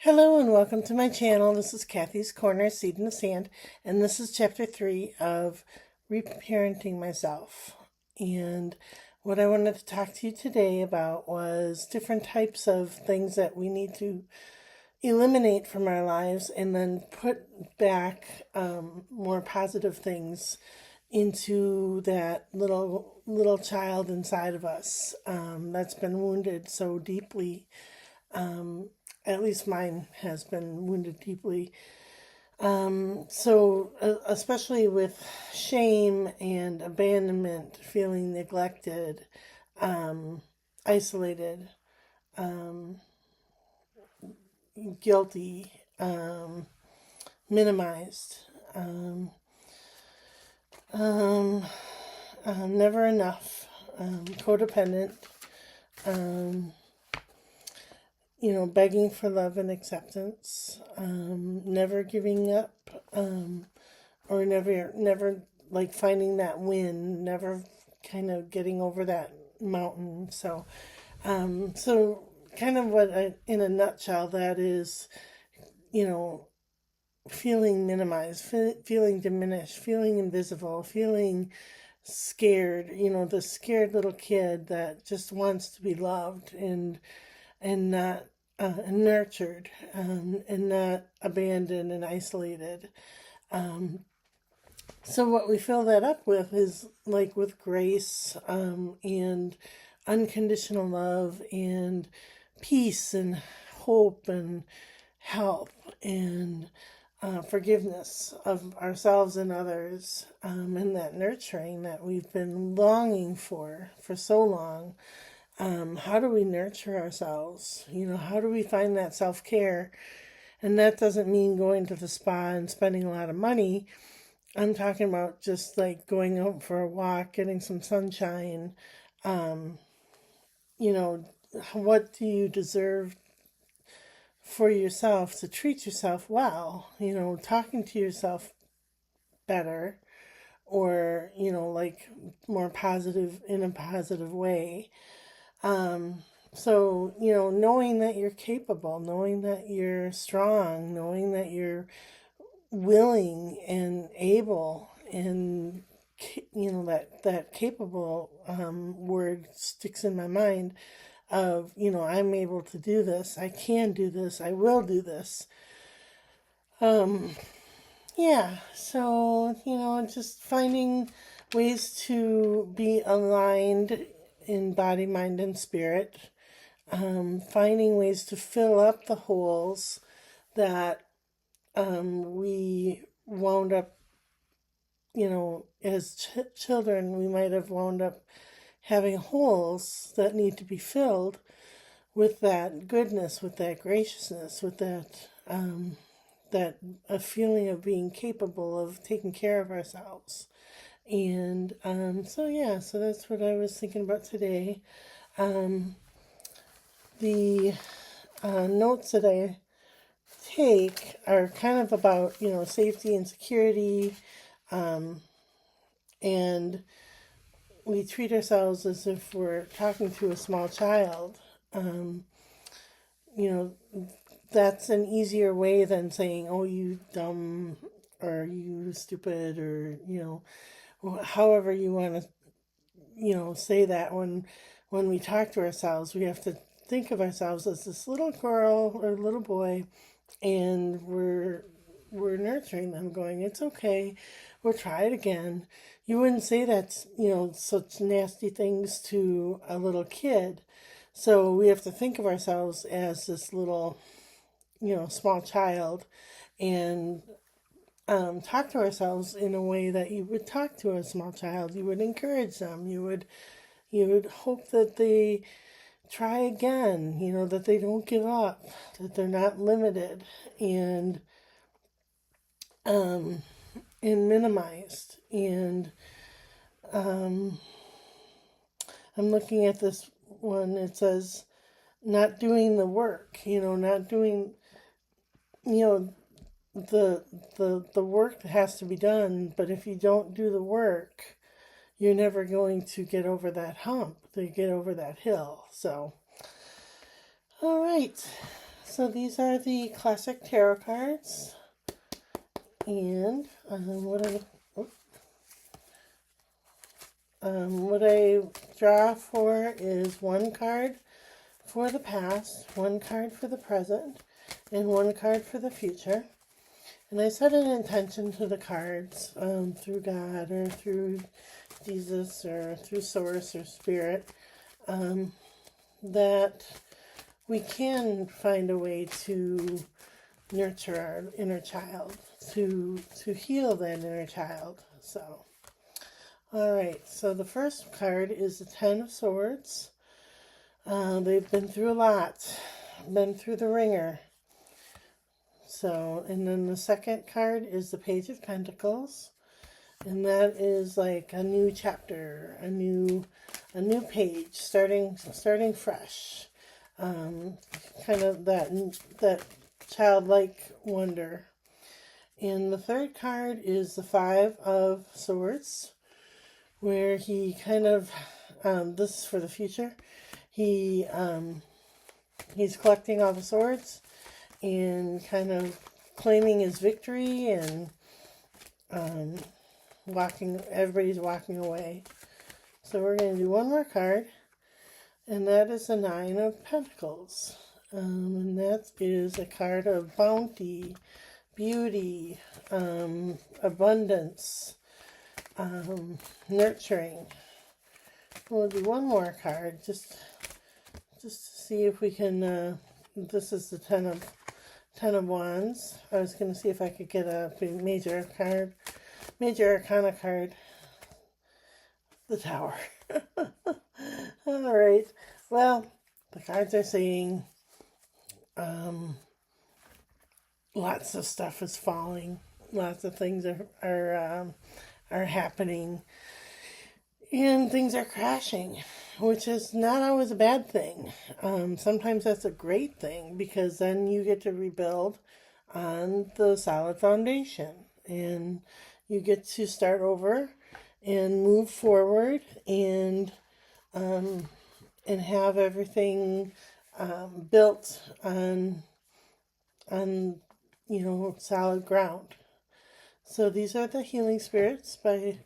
Hello and welcome to my channel. This is Kathy's Corner, Seed in the Sand, and this is chapter 3 of Reparenting Myself. And what I wanted to talk to you today about was different types of things that we need to eliminate from our lives and then put back more positive things into that little child inside of us that's been wounded so deeply. At least mine has been wounded deeply. Especially with shame and abandonment, feeling neglected, isolated, guilty, minimized, um, never enough, codependent, begging for love and acceptance, never giving up, or never like finding that win, never kind of getting over that mountain. So kind of in a nutshell, that is, feeling minimized, feeling diminished, feeling invisible, feeling scared, the scared little kid that just wants to be loved and not nurtured, and not abandoned and isolated. So what we fill that up with is like with grace, and unconditional love and peace and hope and help and forgiveness of ourselves and others, and that nurturing that we've been longing for so long. How do we nurture ourselves? How do we find that self-care? And that doesn't mean going to the spa and spending a lot of money. I'm talking about just like going out for a walk, getting some sunshine. You know, what do you deserve for yourself to treat yourself well? Talking to yourself better, or, like more positive, in a positive way. So, knowing that you're capable, knowing that you're strong, knowing that you're willing and able, and, that capable word sticks in my mind of, I'm able to do this, I can do this, I will do this. Yeah, so, just finding ways to be aligned in body, mind, and spirit. Finding ways to fill up the holes that we wound up, as children, we might have wound up having holes that need to be filled with that goodness, with that graciousness, with that a feeling of being capable of taking care of ourselves. And so that's what I was thinking about today. The notes that I take are kind of about, safety and security, and we treat ourselves as if we're talking to a small child. You know, that's an easier way than saying, oh, you dumb, or you stupid, or, however you want to, say that. When we talk to ourselves, we have to think of ourselves as this little girl or little boy, and we're nurturing them, going, it's okay, we'll try it again. You wouldn't say that, such nasty things to a little kid. So we have to think of ourselves as this little, small child, and talk to ourselves in a way that you would talk to a small child. You would encourage them. You would hope that they try again, that they don't give up, that they're not limited and minimized. And I'm looking at this one. It says, not doing the work, not doing, the work has to be done. But if you don't do the work, you're never going to get over that hump, to get over that hill. So, all right. So these are the classic tarot cards, and what I draw for is one card for the past, one card for the present, and one card for the future. And I set an intention to the cards through God or through Jesus or through Source or Spirit, that we can find a way to nurture our inner child, to heal that inner child. So, all right. So the first card is the Ten of Swords. They've been through a lot, been through the ringer. So, and then the second card is the Page of Pentacles, and that is like a new chapter, a new page, starting fresh. Kind of that childlike wonder. And the third card is the Five of Swords, where he kind of, this is for the future, he's collecting all the swords and kind of claiming his victory, and everybody's walking away. So we're going to do one more card, and that is the Nine of Pentacles. And that is a card of bounty, beauty, abundance, nurturing. We'll do one more card just to see if we can. This is the Ten of Wands. I was going to see if I could get a major arcana card. The Tower. All right. Well, the cards are saying lots of stuff is falling. Lots of things are happening, and things are crashing, which is not always a bad thing. Sometimes that's a great thing, because then you get to rebuild on the solid foundation, and you get to start over and move forward, and have everything built on solid ground. So these are the Healing Spirits by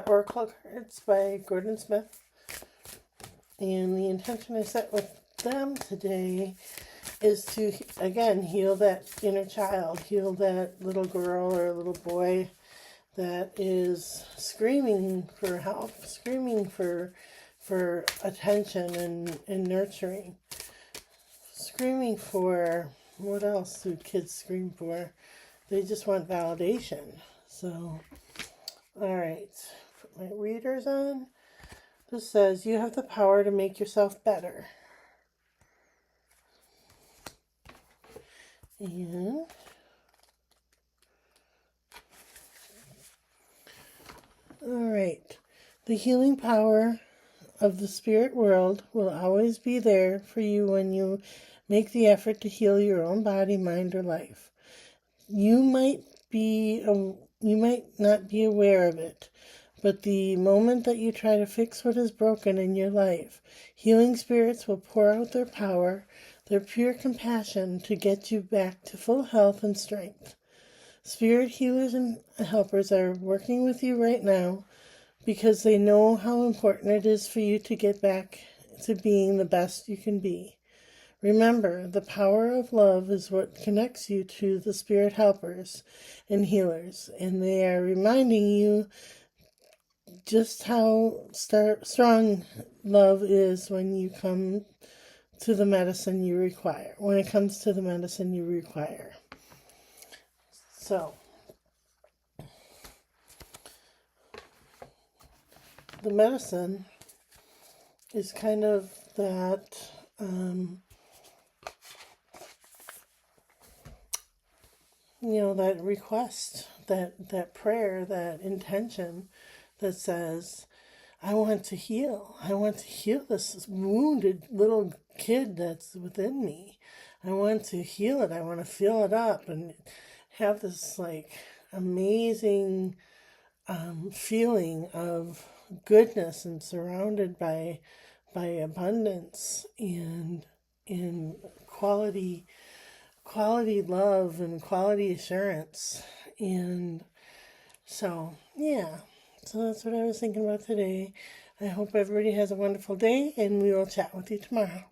Oracle cards by Gordon Smith. And the intention I set with them today is to, again, heal that inner child, heal that little girl or little boy that is screaming for help, screaming for attention and nurturing, screaming for, what else do kids scream for? They just want validation. So, all right, put my readers on. This says, you have the power to make yourself better. And all right, the healing power of the spirit world will always be there for you when you make the effort to heal your own body, mind, or life. You might not be aware of it, but the moment that you try to fix what is broken in your life, healing spirits will pour out their power, their pure compassion, to get you back to full health and strength. Spirit healers and helpers are working with you right now because they know how important it is for you to get back to being the best you can be. Remember, the power of love is what connects you to the spirit helpers and healers, and they are reminding you just how strong love is when you come to the medicine you require, when it comes to the medicine you require. So, the medicine is kind of that that request, that prayer, that intention that says, I want to heal. I want to heal this wounded little kid that's within me. I want to heal it. I want to fill it up and have this amazing feeling of goodness and surrounded by abundance and quality love and quality assurance. And so, yeah. So that's what I was thinking about today. I hope everybody has a wonderful day, and we will chat with you tomorrow.